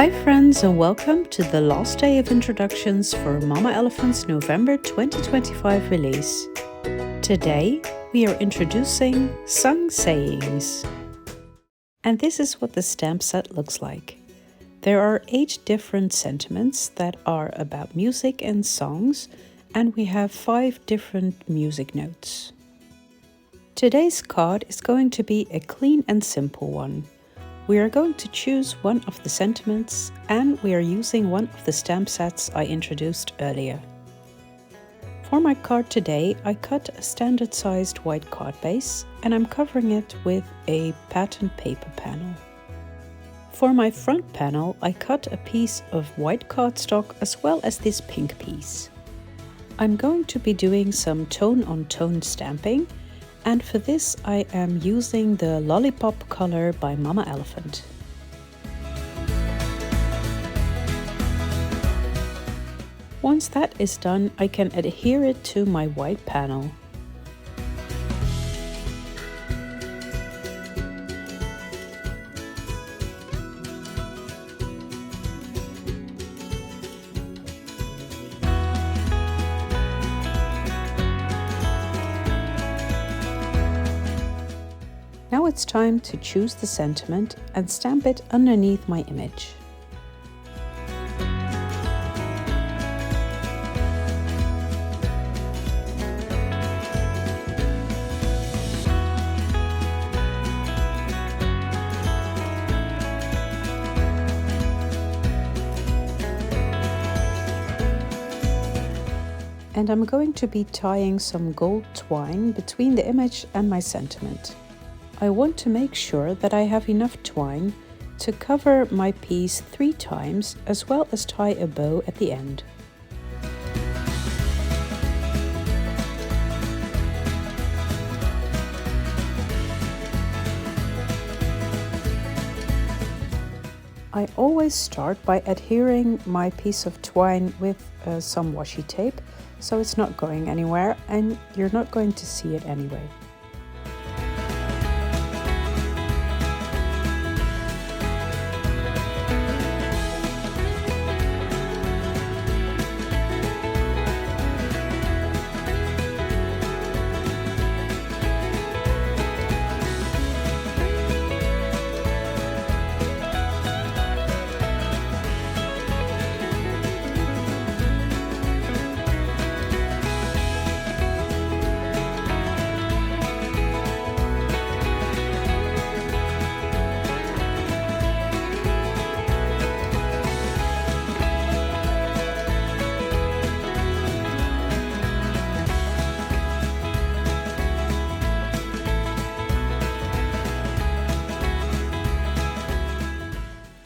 Hi friends, and welcome to the last day of introductions for Mama Elephant's November 2025 release. Today we are introducing Sung Sayings. And this is what the stamp set looks like. There are 8 different sentiments that are about music and songs, and we have 5 different music notes. Today's card is going to be a clean and simple one. We are going to choose one of the sentiments, and we are using one of the stamp sets I introduced earlier. For my card today, I cut a standard sized white card base, and I'm covering it with a pattern paper panel. For my front panel, I cut a piece of white cardstock as well as this pink piece. I'm going to be doing some tone-on-tone stamping, and for this I am using the Lollipop color by Mama Elephant. Once that is done, I can adhere it to my white panel. Now it's time to choose the sentiment and stamp it underneath my image. And I'm going to be tying some gold twine between the image and my sentiment. I want to make sure that I have enough twine to cover my piece 3 times, as well as tie a bow at the end. I always start by adhering my piece of twine with some washi tape, so it's not going anywhere and you're not going to see it anyway.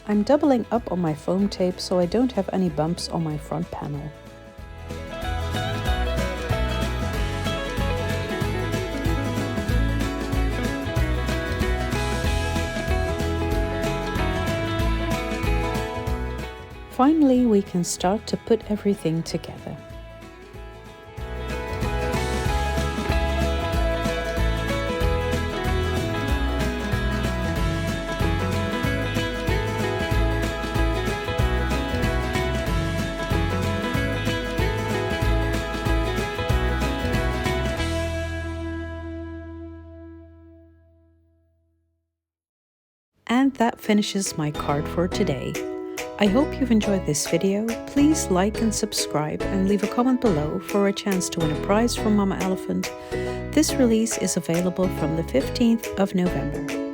I'm doubling up on my foam tape so I don't have any bumps on my front panel. Finally, we can start to put everything together. And that finishes my card for today. I hope you've enjoyed this video. Please like and subscribe and leave a comment below for a chance to win a prize from Mama Elephant. This release is available from the 15th of November.